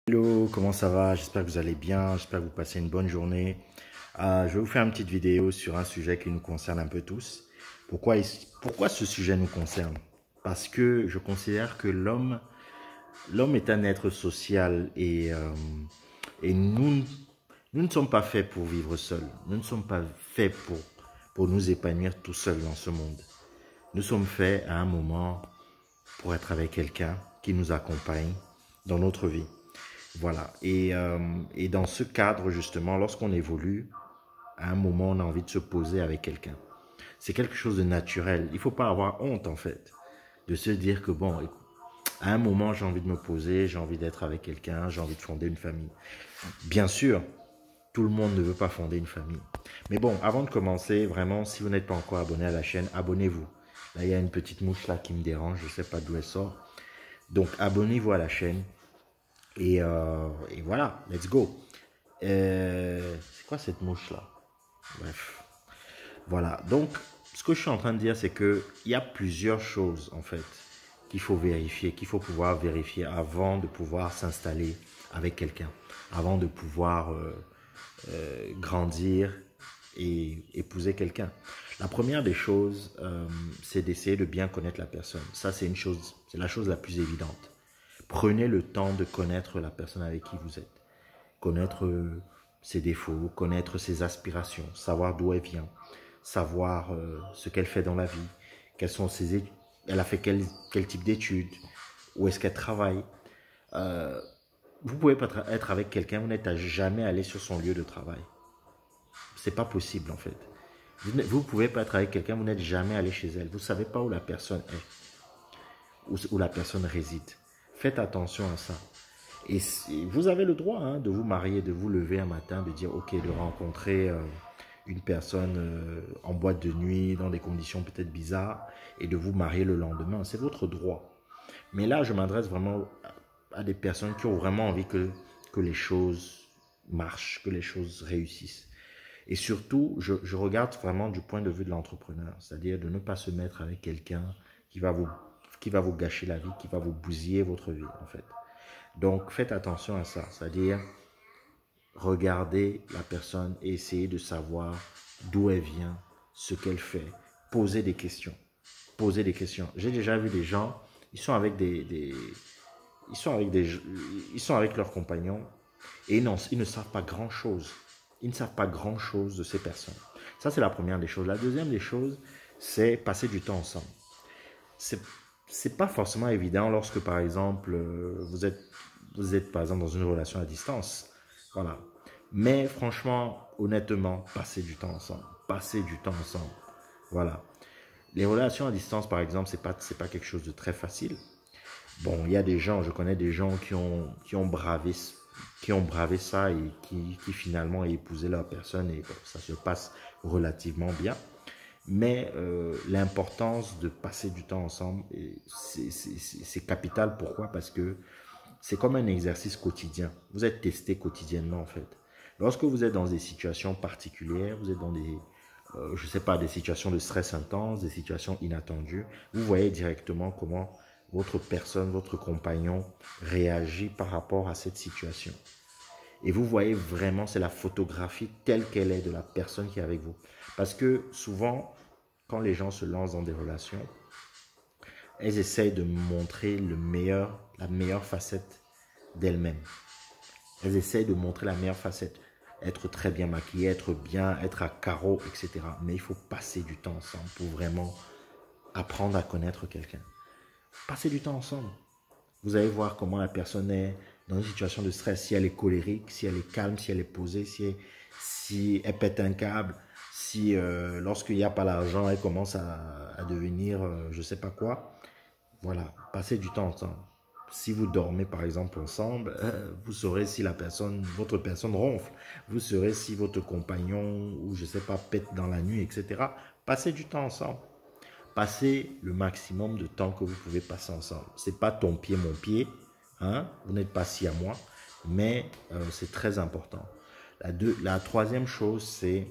Hello, comment ça va? J'espère que vous allez bien, j'espère que vous passez une bonne journée. Je vais vous faire une petite vidéo sur un sujet qui nous concerne un peu tous. Pourquoi ce sujet nous concerne? Parce que je considère que l'homme est un être social et nous ne sommes pas faits pour vivre seuls. Nous ne sommes pas faits pour nous épanouir tout seuls dans ce monde. Nous sommes faits à un moment pour être avec quelqu'un qui nous accompagne dans notre vie. Voilà. Et dans ce cadre, justement, lorsqu'on évolue, à un moment, on a envie de se poser avec quelqu'un. C'est quelque chose de naturel. Il ne faut pas avoir honte, en fait, de se dire que, bon, à un moment, j'ai envie de me poser, j'ai envie d'être avec quelqu'un, j'ai envie de fonder une famille. Bien sûr, tout le monde ne veut pas fonder une famille. Mais bon, avant de commencer, vraiment, si vous n'êtes pas encore abonné à la chaîne, abonnez-vous. Là, il y a une petite mouche là qui me dérange, je ne sais pas d'où elle sort. Donc, abonnez-vous à la chaîne. Et voilà, let's go. C'est quoi cette mouche là? Bref. Voilà. Donc, ce que je suis en train de dire, c'est qu'il y a plusieurs choses, en fait, qu'il faut vérifier, qu'il faut pouvoir vérifier avant de pouvoir s'installer avec quelqu'un, avant de pouvoir grandir et épouser quelqu'un. La première des choses, c'est d'essayer de bien connaître la personne. Ça, c'est la chose la plus évidente. Prenez le temps de connaître la personne avec qui vous êtes. Connaître ses défauts, connaître ses aspirations, savoir d'où elle vient, savoir ce qu'elle fait dans la vie, quelles sont ses études, elle a fait quel type d'études, où est-ce qu'elle travaille. Vous pouvez pas être avec quelqu'un, vous n'êtes jamais allé sur son lieu de travail. C'est pas possible en fait. Vous pouvez pas être avec quelqu'un, vous n'êtes jamais allé chez elle. Vous savez pas où la personne est, où la personne réside. Faites attention à ça. Et vous avez le droit de vous marier, de vous lever un matin, de dire ok, de rencontrer une personne en boîte de nuit, dans des conditions peut-être bizarres, et de vous marier le lendemain. C'est votre droit. Mais là, je m'adresse vraiment à des personnes qui ont vraiment envie que les choses marchent, que les choses réussissent. Et surtout, je regarde vraiment du point de vue de l'entrepreneur, c'est-à-dire de ne pas se mettre avec quelqu'un qui va vous gâcher la vie, qui va vous bousiller votre vie en fait. Donc, faites attention à ça, c'est-à-dire regardez la personne et essayez de savoir d'où elle vient, ce qu'elle fait, poser des questions. Poser des questions. J'ai déjà vu des gens, ils sont avec ils sont avec leurs compagnons et ils ne savent pas grand-chose. Ils ne savent pas grand-chose de ces personnes. Ça, c'est la première des choses. La deuxième des choses, c'est passer du temps ensemble. C'est pas forcément évident lorsque, par exemple, vous êtes, par exemple, dans une relation à distance. Voilà. Mais franchement, honnêtement, passez du temps ensemble. Passez du temps ensemble. Voilà. Les relations à distance, par exemple, c'est pas quelque chose de très facile. Bon, il y a des gens, je connais des gens qui ont bravé ça et qui finalement ont épousé leur personne et bon, ça se passe relativement bien. Mais l'importance de passer du temps ensemble, c'est capital. Pourquoi? Parce que c'est comme un exercice quotidien. Vous êtes testé quotidiennement en fait. Lorsque vous êtes dans des situations particulières, vous êtes dans je sais pas, des situations de stress intense, des situations inattendues, vous voyez directement comment votre personne, votre compagnon réagit par rapport à cette situation. Et vous voyez vraiment, c'est la photographie telle qu'elle est de la personne qui est avec vous. Parce que souvent, quand les gens se lancent dans des relations, elles essayent de montrer la meilleure facette d'elles-mêmes. Elles essayent de montrer la meilleure facette. Être très bien maquillée, être bien, être à carreau, etc. Mais il faut passer du temps ensemble pour vraiment apprendre à connaître quelqu'un. Passez du temps ensemble. Vous allez voir comment la personne est dans une situation de stress, si elle est colérique, si elle est calme, si elle est posée, si elle pète un câble, si lorsqu'il n'y a pas l'argent, elle commence à devenir je ne sais pas quoi. Voilà, passez du temps ensemble. Si vous dormez par exemple ensemble, vous saurez si votre personne ronfle. Vous saurez si votre compagnon ou je ne sais pas pète dans la nuit, etc. Passez du temps ensemble. Passez le maximum de temps que vous pouvez passer ensemble. Ce n'est pas ton pied, mon pied. Hein? Vous n'êtes pas si à moi. Mais c'est très important. La troisième chose, c'est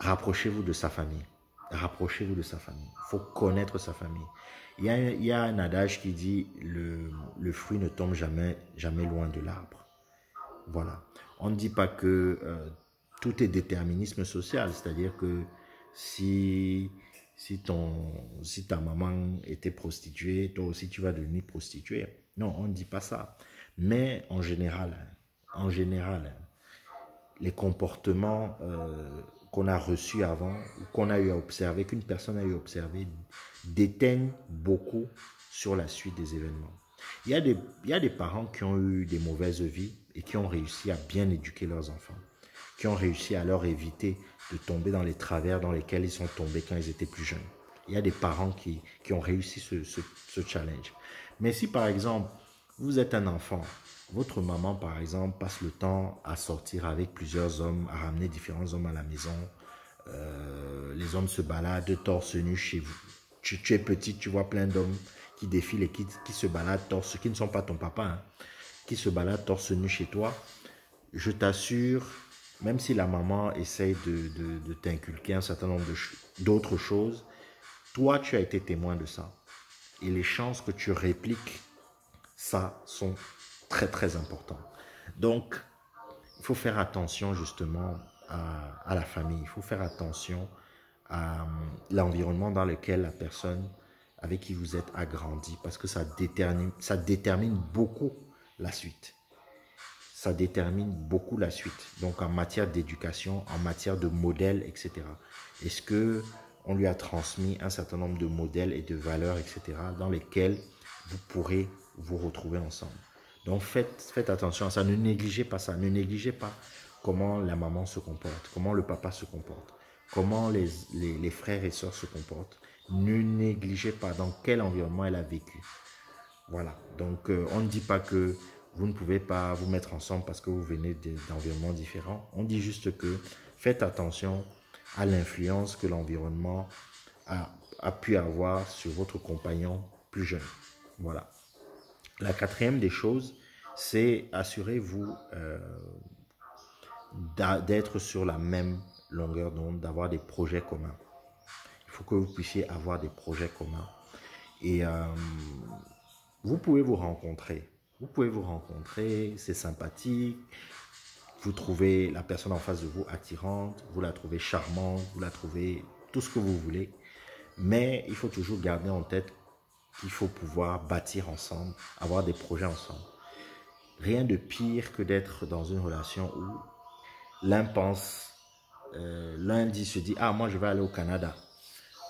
rapprochez-vous de sa famille. Rapprochez-vous de sa famille. Il faut connaître sa famille. Il y a un adage qui dit le fruit ne tombe jamais, jamais loin de l'arbre. Voilà. On ne dit pas que tout est déterminisme social, c'est-à-dire que si, si ta maman était prostituée, toi aussi tu vas devenir prostituée. Non, on ne dit pas ça. Mais en général, les comportements qu'on a reçus avant, ou qu'on a eu à observer, qu'une personne a eu à observer, déteignent beaucoup sur la suite des événements. Il y a des parents qui ont eu des mauvaises vies et qui ont réussi à bien éduquer leurs enfants, qui ont réussi à leur éviter de tomber dans les travers dans lesquels ils sont tombés quand ils étaient plus jeunes. Il y a des parents qui ont réussi ce challenge. Mais si par exemple, vous êtes un enfant, votre maman par exemple passe le temps à sortir avec plusieurs hommes, à ramener différents hommes à la maison, les hommes se baladent torse nu chez vous. Tu es petit, tu vois plein d'hommes qui défilent et qui se baladent torse, qui ne sont pas ton papa, hein, qui se baladent torse nu chez toi. Je t'assure, même si la maman essaye de t'inculquer un certain nombre d'autres choses, toi, tu as été témoin de ça. Et les chances que tu répliques ça sont très, très importantes. Donc, il faut faire attention justement à la famille. Il faut faire attention à l'environnement dans lequel la personne avec qui vous êtes a grandi, parce que ça détermine beaucoup la suite. Ça détermine beaucoup la suite. Donc, en matière d'éducation, en matière de modèles, etc. Est-ce qu'on lui a transmis un certain nombre de modèles et de valeurs, etc., dans lesquels vous pourrez vous retrouver ensemble. Donc, faites attention à ça. Ne négligez pas ça. Ne négligez pas comment la maman se comporte, comment le papa se comporte, comment les frères et sœurs se comportent. Ne négligez pas dans quel environnement elle a vécu. Voilà. Donc, on ne dit pas que vous ne pouvez pas vous mettre ensemble parce que vous venez d'environnements différents. On dit juste que faites attention à l'influence que l'environnement a pu avoir sur votre compagnon plus jeune. Voilà. La quatrième des choses, c'est assurez-vous d'être sur la même longueur d'onde, d'avoir des projets communs. Il faut que vous puissiez avoir des projets communs. Et vous pouvez vous rencontrer. Vous pouvez vous rencontrer, c'est sympathique. Vous trouvez la personne en face de vous attirante, vous la trouvez charmante, vous la trouvez tout ce que vous voulez. Mais il faut toujours garder en tête qu'il faut pouvoir bâtir ensemble, avoir des projets ensemble. Rien de pire que d'être dans une relation où l'un pense, l'un se dit « Ah, moi je vais aller au Canada ».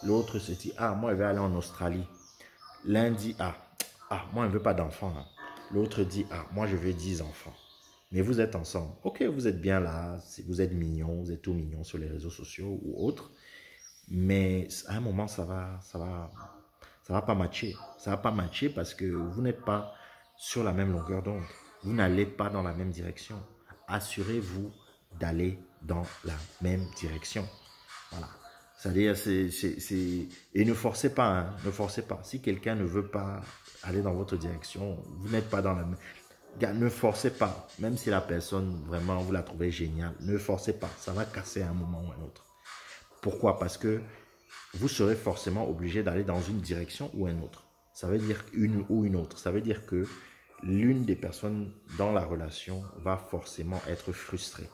L'autre se dit « Ah, moi je vais aller en Australie ». L'un dit « Ah, moi je ne veux pas d'enfants hein. ». L'autre dit « Ah, moi je veux 10 enfants ». Mais vous êtes ensemble. Ok, vous êtes bien là, vous êtes mignons, vous êtes tout mignons sur les réseaux sociaux ou autres. Mais à un moment, ça va pas matcher. Ça va pas matcher parce que vous n'êtes pas sur la même longueur d'onde. Vous n'allez pas dans la même direction. Assurez-vous d'aller dans la même direction. Voilà. C'est-à-dire, et ne forcez pas, hein, ne forcez pas. Si quelqu'un ne veut pas aller dans votre direction, vous n'êtes pas dans la même. Ne forcez pas. Même si la personne, vraiment, vous la trouvez géniale, ne forcez pas. Ça va casser à un moment ou à un autre. Pourquoi? Parce que vous serez forcément obligé d'aller dans une direction ou une autre. Ça veut dire une ou une autre. Ça veut dire que l'une des personnes dans la relation va forcément être frustrée.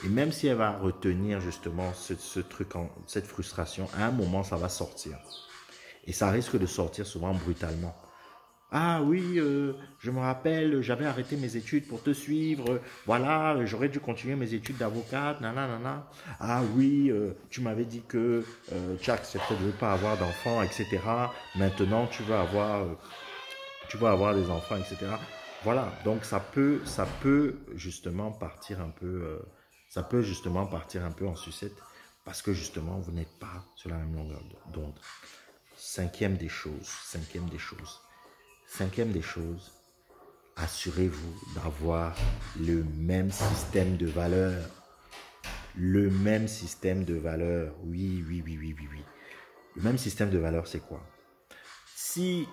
Et même si elle va retenir justement cette frustration, à un moment, ça va sortir. Et ça risque de sortir souvent brutalement. Ah oui, je me rappelle, j'avais arrêté mes études pour te suivre. Voilà, j'aurais dû continuer mes études d'avocate. Nanana. Ah oui, tu m'avais dit que tu acceptais de ne pas avoir d'enfants, etc. Maintenant, tu vas avoir des enfants, etc. Voilà, donc ça peut justement partir un peu, en sucette parce que justement, vous n'êtes pas sur la même longueur d'onde. Cinquième des choses. Cinquième des choses, assurez-vous d'avoir le même système de valeurs. Le même système de valeurs. Oui. Le même système de valeurs, c'est quoi? Si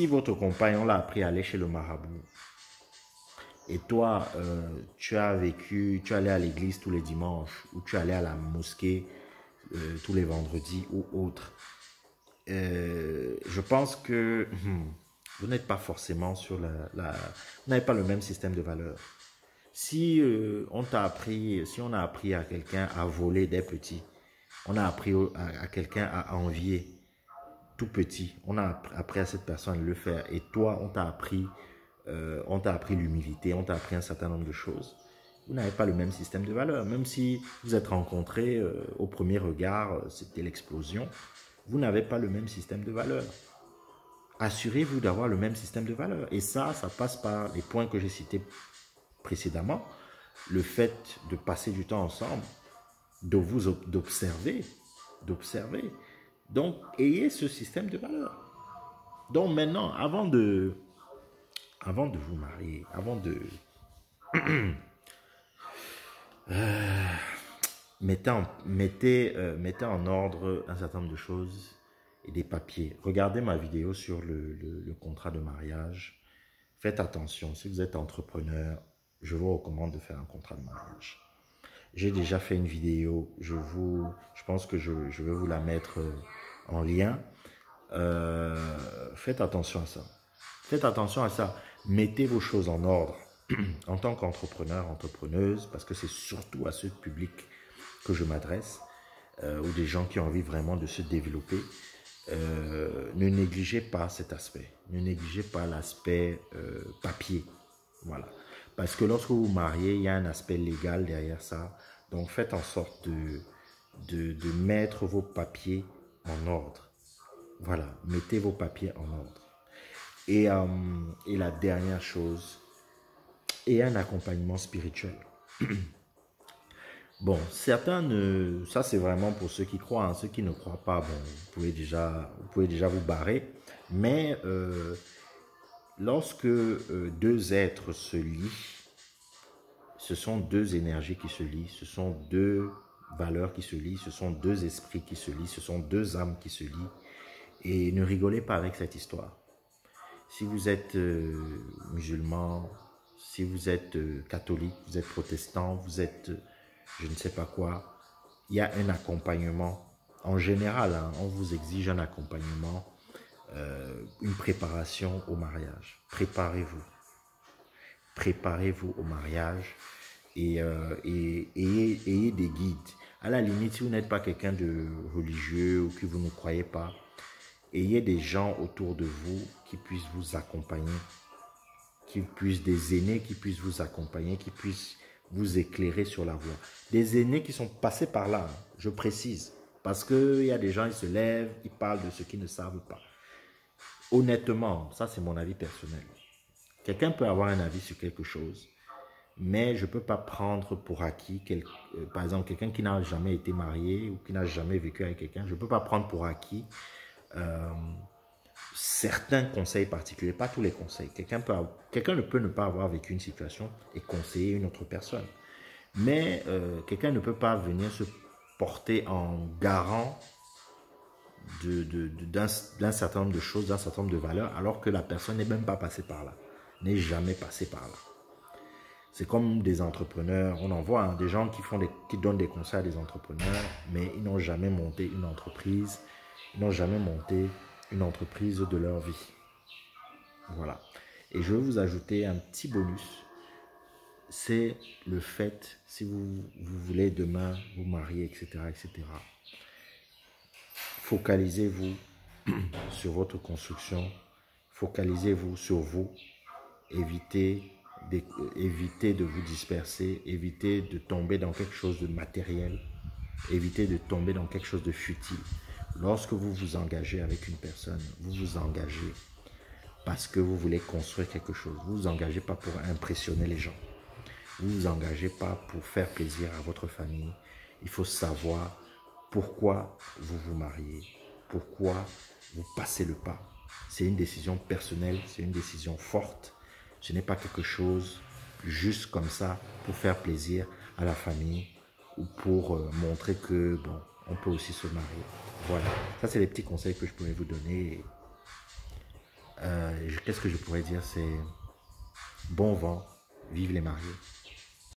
votre compagnon l'a appris à aller chez le marabout et toi, tu allais à l'église tous les dimanches ou tu allais à la mosquée tous les vendredis ou autre, je pense que vous n'êtes pas forcément sur vous n'avez pas le même système de valeurs. Si si on a appris à quelqu'un à voler dès petit, on a appris à quelqu'un à envier tout petit, on a appris à cette personne de le faire, et toi, on t'a appris l'humilité, on t'a appris un certain nombre de choses. Vous n'avez pas le même système de valeurs. Même si vous êtes rencontrés au premier regard, c'était l'explosion, vous n'avez pas le même système de valeurs. Assurez-vous d'avoir le même système de valeurs. Et ça passe par les points que j'ai cités précédemment. Le fait de passer du temps ensemble, d'observer. Donc, ayez ce système de valeurs. Donc maintenant, avant de vous marier, mettez en ordre un certain nombre de choses et des papiers. Regardez ma vidéo sur le contrat de mariage. Faites attention, si vous êtes entrepreneur, je vous recommande de faire un contrat de mariage. J'ai déjà fait une vidéo, je pense que je vais vous la mettre en lien. Faites attention à ça. Faites attention à ça. Mettez vos choses en ordre en tant qu'entrepreneur, entrepreneuse, parce que c'est surtout à ce public que je m'adresse, ou des gens qui ont envie vraiment de se développer. Ne négligez pas cet aspect. Ne négligez pas l'aspect papier. Voilà. Parce que lorsque vous vous mariez, il y a un aspect légal derrière ça. Donc faites en sorte de mettre vos papiers en ordre. Voilà, mettez vos papiers en ordre. Et la dernière chose, et un accompagnement spirituel. Bon, ça c'est vraiment pour ceux qui croient, hein. Ceux qui ne croient pas, bon, vous pouvez déjà vous barrer. Mais lorsque deux êtres se lient, ce sont deux énergies qui se lient, ce sont deux valeurs qui se lient, ce sont deux esprits qui se lient, ce sont deux âmes qui se lient. Et ne rigolez pas avec cette histoire. Si vous êtes musulman, si vous êtes catholique, vous êtes protestant, vous êtes je ne sais pas quoi, il y a un accompagnement. En général, hein, on vous exige un accompagnement, une préparation au mariage. Préparez-vous. Préparez-vous au mariage et ayez des guides. À la limite, si vous n'êtes pas quelqu'un de religieux ou que vous ne croyez pas, ayez des gens autour de vous qui puissent vous accompagner, des aînés qui puissent vous accompagner, qui puissent vous éclairer sur la voie. Des aînés qui sont passés par là, je précise. Parce qu'il y a des gens, ils se lèvent, ils parlent de ce qu'ils ne savent pas. Honnêtement, ça c'est mon avis personnel. Quelqu'un peut avoir un avis sur quelque chose, mais je ne peux pas prendre pour acquis, par exemple, quelqu'un qui n'a jamais été marié ou qui n'a jamais vécu avec quelqu'un, je ne peux pas prendre pour acquis certains conseils particuliers, pas tous les conseils. Quelqu'un ne peut ne pas avoir vécu une situation et conseiller une autre personne. Mais quelqu'un ne peut pas venir se porter en garant d'un certain nombre de choses, d'un certain nombre de valeurs, alors que la personne n'est même pas passée par là, n'est jamais passée par là. C'est comme des entrepreneurs, on en voit hein, des gens qui donnent des conseils à des entrepreneurs, mais ils n'ont jamais monté une entreprise, ils n'ont jamais monté une entreprise de leur vie. Voilà. Et je vais vous ajouter un petit bonus. C'est le fait, si vous voulez demain vous marier, etc., focalisez-vous sur votre construction, focalisez-vous sur vous, évitez de vous disperser, évitez de tomber dans quelque chose de matériel, évitez de tomber dans quelque chose de futile. Lorsque vous vous engagez avec une personne, vous vous engagez parce que vous voulez construire quelque chose. Vous ne vous engagez pas pour impressionner les gens. Vous ne vous engagez pas pour faire plaisir à votre famille. Il faut savoir pourquoi vous vous mariez, pourquoi vous passez le pas. C'est une décision personnelle, c'est une décision forte. Ce n'est pas quelque chose juste comme ça pour faire plaisir à la famille ou pour montrer que, bon, on peut aussi se marier. Voilà, ça c'est les petits conseils que je pourrais vous donner. Qu'est-ce que je pourrais dire? C'est bon vent, vive les mariés.